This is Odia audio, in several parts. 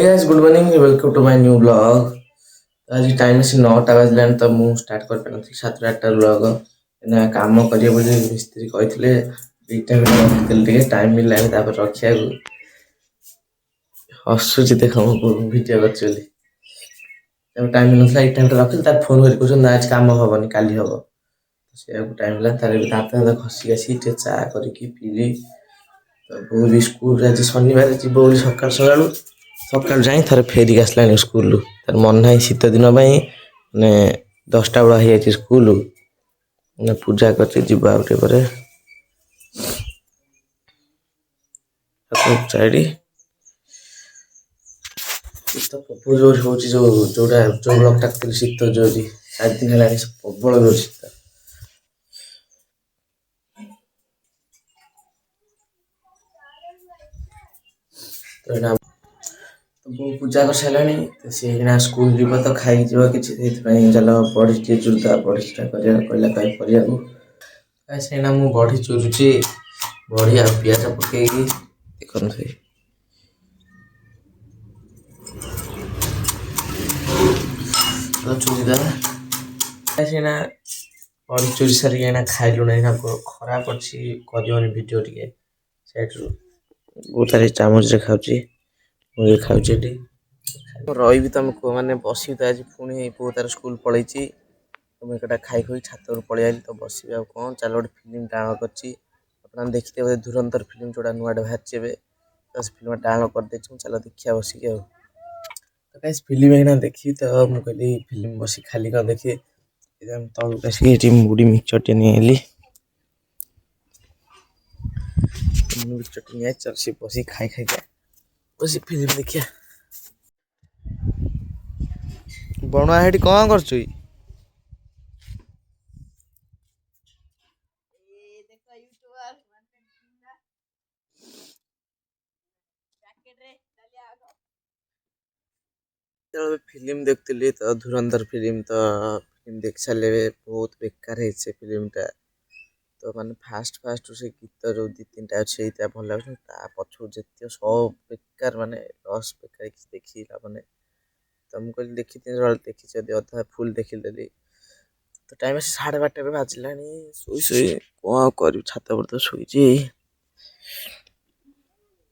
Hey guys, good morning. Welcome to my new vlog. ଆଜି ଟାଇମ୍ ଆସି 9ଟା ବାଜିଲାଣି ତ ମୁଁ ଷ୍ଟାର୍ଟ କରିପାରିନଥିଲି 7ଟା 8ଟା vlog ଏଇନା କାମ କରିବେ ବୋଲି ମିସ୍ତ୍ରୀ କହିଥିଲେ। ଏଇଟା ରଖିଥିଲି ଟିକେ ଟାଇମ୍ ମିଳିଲାନି ତାପରେ ରଖିବାକୁ ହସୁଛି ଦେଖ ମୁଁ ଭିଡ଼ିଓ କରିଛି ବୋଲି ତାପରେ ଟାଇମ୍ ମିଳିନଥିଲା ଏଇ ଟାଇମ୍ଟା ରଖିଲି ତାର ଫୋନ୍ କରି କହୁଛନ୍ତି ନା ଆଜି କାମ ହେବନି କାଲି ହେବ ସେଇଆକୁ ଟାଇମ୍ ହେଲା ତାର ଦାନ୍ତ ଘଷିକି ଆସିକି ଟିକେ ଚା କରିକି ପିଇଲି। ତ ବୋଉ ବି ସ୍କୁଲରେ ଆଜି ଶନିବାର ଯିବ ବୋଲି ସକାଳୁ ଯାଇ ଥରେ ଫେରିକି ଆସିଲାଣି ସ୍କୁଲରୁ ତାର ମନେ ନାହିଁ ଶୀତ ଦିନ ପାଇଁ ମାନେ 10ଟା ବେଳ ହେଇଯାଇଛି ସ୍କୁଲ ପୂଜା କରିଛି ଯିବ ଆଉ ଟିକେ ପରେ ଚାରି ଶୀତ ପ୍ରବଳ ଜୋର ହେଉଛି ଯୋଉ ବ୍ଲକଟା କରିଥିଲି ଶୀତ ଜୋରି 4 ଦିନ ହେଲାଣି ପ୍ରବଳ ଜୋର ଶୀତ। ତ ଏଇଟା ବୋଉ ପୂଜା କରିସାରିଲାଣି ସେ ଏଇନା ସ୍କୁଲ ଯିବ ତ ଖାଇକି ଯିବ କିଛି ସେଇଥିପାଇଁ ଚାଲ ବଢ଼ି ଟିକେ ଚୁରିଦେବା ବଢ଼ିଟା କରିବାକୁ କହିଲା କାହିଁ କରିବାକୁ ସେଇନା ମୁଁ ବଢ଼ି ଚୁରୁଛି ବଢ଼ି ଆଉ ପିଆଜ ପକେଇକି ଦେଖନ୍ତୁ ଚୁରିଦେବା ସେଇନା ବଢ଼ି ଚୁରି ସାରିକି ଏଇନା ଖାଇଲୁଣି ଏଇନା ଖରାପ ଅଛି କରିବନି ଭିଡ଼ିଓ ଟିକେ ସାଇଡ଼ରୁ ବହୁତ ସାରି ଚାମଚରେ ଖାଉଛି ମୁଁ ବି ଖାଉଛି ଏଠି ରହିବି ତମେ କୁହ ମାନେ ବସିବି ତ ଆଜି ପୁଣି ପୁଅ ତାର ସ୍କୁଲ ପଳେଇଛି ମୁଁ ଏକଟା ଖାଇ ଖୋଇ ଛାତ ଉପରୁ ପଳେଇ ଆଇଲି ତ ବସିବି ଆଉ କ'ଣ ଚାଲ ଗୋଟେ ଫିଲ୍ମ ଡାଉନଲୋଡ଼ କରିଛି ଆପଣ ଦେଖିଥିବେ ବୋଧେ ଧୁରନ୍ଧର ଫିଲ୍ମ ଯେଉଁଟା ନୂଆଟା ବାହାରିଛି ଏବେ ତ ସେ ଫିଲ୍ମ ଡାଉନଲୋଡ଼ କରିଦେଇଛି ମୁଁ ଚାଲ ଦେଖିବା ବସିକି ଆଉ ତ କାହିଁ ଫିଲ୍ମ ଏଇନା ଦେଖିବି ତ ମୁଁ କହିଲି ଫିଲ୍ମ ବସି ଖାଲି କ'ଣ ଦେଖିବି ତଳକୁ ଆସିକି ଏଠି ମୁଢ଼ି ମିକ୍ସଚରଟେ ନେଇ ଆଇଲି ମିକ୍ସଚରଟେ ନେଇ ଚାଲ ସେ ବସି ଖାଇକା ବସି ଫିଲ୍ମ ଦେଖିବା। ବଣୁଆ ହେଠି କ'ଣ କରୁଛୁ? ଫିଲ୍ମ ଦେଖୁଥିଲି ତ ଧୁରନ୍ଧର ଫିଲ୍ମ ତ ଫିଲ୍ମ ଦେଖି ସାରିଲେ ବହୁତ ବେକାର ହେଇଛି ସେ ଫିଲ୍ମଟା ତ ମାନେ ଫାଷ୍ଟ ସେ ଗୀତ ଯୋଉ 2-3ଟା ଅଛି ସେଇଟା ଭଲ ଲାଗୁଛି ତା ପଛକୁ ଯେତିକ ସବୁ ବେକାର ମାନେ ଲସ୍ ବେକାର କିଛି ଦେଖିଲା ମାନେ ତ ମୁଁ କହିଲି ଦେଖିଛି ଯଦି ଅଧା ଫୁଲ ଦେଖିଦେଲି ତ ଟାଇମ୍ 12:30 ବାଜିଲାଣି ଶୋଇ କ'ଣ କରିବି ଛାତ ଉପରେ ତ ଶୋଇଛି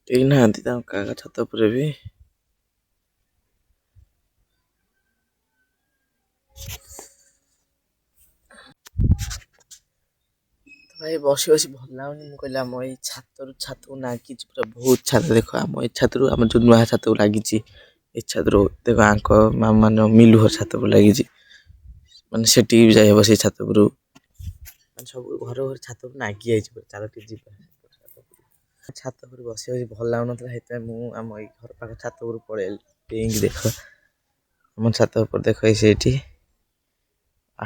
କେହି ନାହାନ୍ତି ତାଙ୍କ କାକା ଛାତ ଉପରେ ବି ଭାଇ ବସି ଭଲ ଲାଗୁନି ମୁଁ କହିଲି ଆମ ଏଇ ଛାତକୁ ନାଗିଛି ପୁରା ବହୁତ ଛାତ ଦେଖ ଆମ ଏଇ ଛାତରୁ ଆମର ଯୋଉ ନୂଆ ଛାତକୁ ଲାଗିଛି ଏଇ ଛାତରୁ ଦେଖ ଆଙ୍କ ମାନେ ମିଲୁ ଘର ଛାତ ଉପରେ ଲାଗିଛି ମାନେ ସେଠିକି ବି ଯାଇ ହବ ସେଇ ଛାତ ଉପରୁ ମାନେ ସବୁ ଘର ଛାତ ଉପରୁ ନାଗି ଯାଇଛି ଚାଲ ଟିକେ ଯିବା ଛାତ ଉପରେ ବସି ଭଲ ଲାଗୁନଥିଲା ସେଇଥିପାଇଁ ମୁଁ ଆମ ଏଇ ଘର ପାଖ ଛାତ ଉପରୁ ପଳେଇଲି ଡେଇଁକି ଦେଖ ଆମ ଛାତ ଉପରେ ଦେଖ ସେଇଠି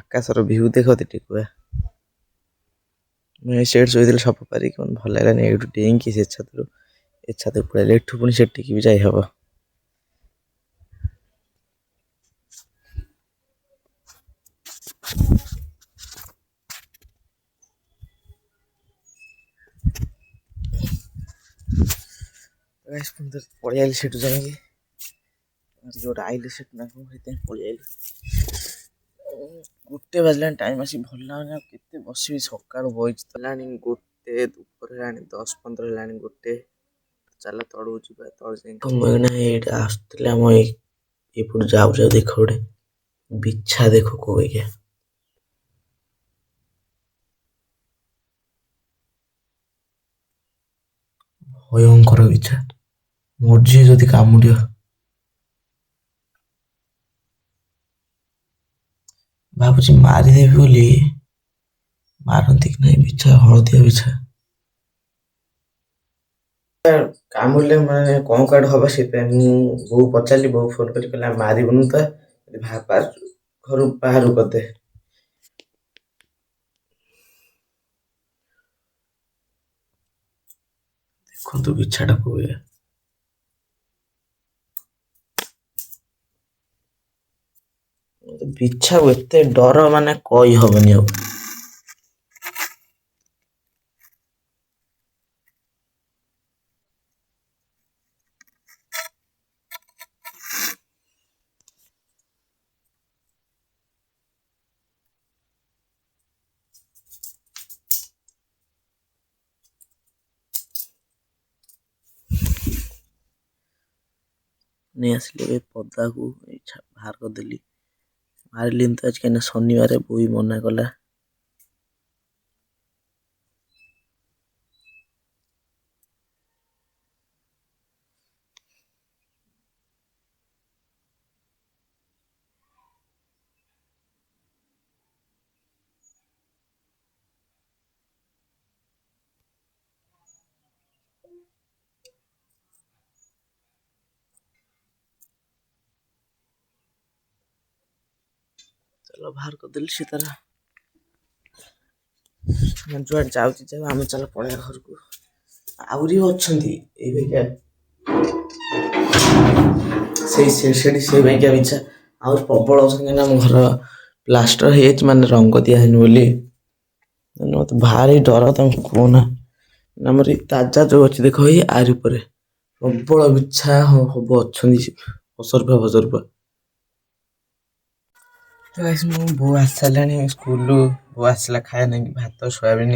ଆକାଶର ଭିଉ ଦେଖ ଟିକେ ମୁଁ ସେଠି ଶୋଇଥିଲି ସଫା ପାରିକି ମୋତେ ଭଲ ଲାଗିଲାନି ଏଇଠୁ ଡେଇଁକି ସେ ଛାତରୁ ଏ ଛାତକୁ ପଳେଇଲି ଏଠୁ ପୁଣି ସେଠିକି ବି ଯାଇ ହବ। ପଳେଇ ଆଇଲି ସେଠୁ ଯାଇକି ଯୋଉଟା ଆଇଲି ସେଠୁ ନା ସେଥିପାଇଁ ପଳେଇ ଆଇଲି 1 ବାଜିଲାଣି ଟାଇମ୍ ଆସି ଭଲ ଲାଗୁନି ଆଉ କେତେ ବସିବି ସକାଳୁ ବଇଛି ହେଲାଣି 1 ଉପରେ ହେଲାଣି 10-15 ହେଲାଣି 1 ଚାଲ ତଳକୁ ଯିବା ତଳ ଯାଇ ଏଇଟା ଆସୁଥିଲେ ଆମ ଏପଟୁ ଯାଉ ଦେଖ ଗୋଟେ ବିଛା ଦେଖ କୋଇକା ଭୟଙ୍କର ବିଛା ମର୍ଜି ଯଦି କାମୁଡିବ ଭାବୁଛି ମାରିଦେବି ବୋଲି ମାରନ୍ତି କି ନାହିଁ ବିଛା ହଳଦିଆ ବିଛା କାମୁଡ଼ିଲେ ମାନେ କ'ଣ କୁଆଡେ ହବ ସେଥିପାଇଁ ମୁଁ ବୋଉ ପଚାରିଲି ବୋଉ ଫୋନ କରି କହିଲା ମାରିବୁନି ତ ଘରୁ ବାହାରକୁ କରିଦେ ଦେଖନ୍ତୁ ବିଛାଟା କୋଇକା ବିଛାକୁ ଏତେ ଡର ମାନେ କହି ହବନି ଆଉ नहीं आसिले पदा को बाहर करदेली मारिली तो आज कहीं शनिवार बोई मना कला चलो बाहर करदेली सी तरह जुआड जाऊँ जाऊ आम चल पड़े घर को आहरी अच्छा से भाइका बिछा आउ प्रबल अच्छा आम घर प्लास्टर है माने रंग दिहन बोली मत भारी डर तुम कहना आमर ताजा जो अच्छी देख आरि पर प्रबल बिछा हम अच्छा असर्फा फसर्फा तो गाइस मो बो आस सारानी स्कूल बो आसला खाया ना भात सोयाबीन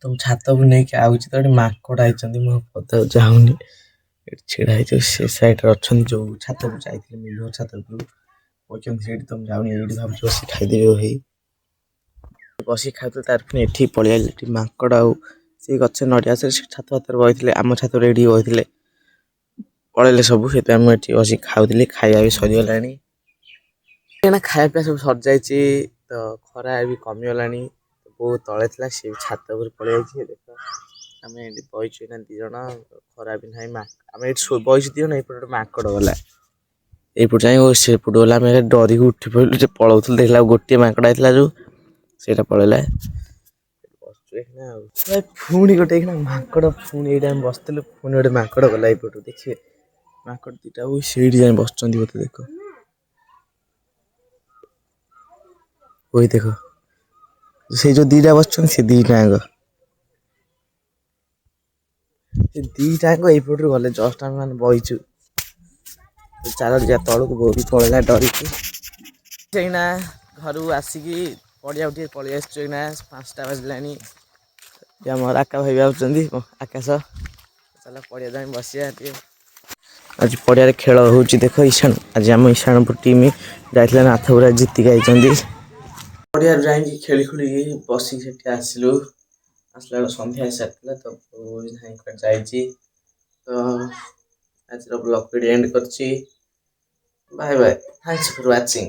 तुम छात को नहीं आउची तो माकड़ आई मो पदा जाऊनी छिड़ा से सैड अच्छा जो छात को जाइए मिल छात कहते तुम जाऊनी ये भाव बस खाईदेवी वही बस खाऊ तार फिर एठी पलि माकड़ आउ सी गच नड़िया से छात भात बही आम छात ये बही पलैले सब से बस खाऊली खाଇବା भी सरीगला खाया पीया सब सर जाइए तो खरा भी कमिगला बहुत तले थी सी छात पलि देख आम बहीचु दी जन खरा भी ना आम ये बहीचु दी जन ये माकड़ गला यपट जाए सेपट गला आम डरिक उठी पड़ू पलाऊल देखला गोटे माकड़ आइला जो से पलैला पुणी गोटे माकड़ पुणी ये बसलु पुणी गोटे माकड़ गला यपटू देखिए माकड़ दीटा से जाए बस बोते देख वही देख से जो दीटा बस से दीटाक दीटाक यपटू गले जस्ट आम मैंने बहीचु चार जा तलू भी पलैला डरिकी घर आसिकी पड़िया पलि आसना 5टा बाजिला आम आका भाई भी आकाश चल पड़िया जाए बसिया आज पड़िया खेल हो देख ईशान आज आम ईशानपुर टीम जाइए नाथपुरा जीतिक आई पड़िया जाकि खेली खुली बसिक से आसलु आसला सन्ध्या सारा तो जाइए तो आज ब्लॉग वीडियो एंड कर bye bye thanks for watching.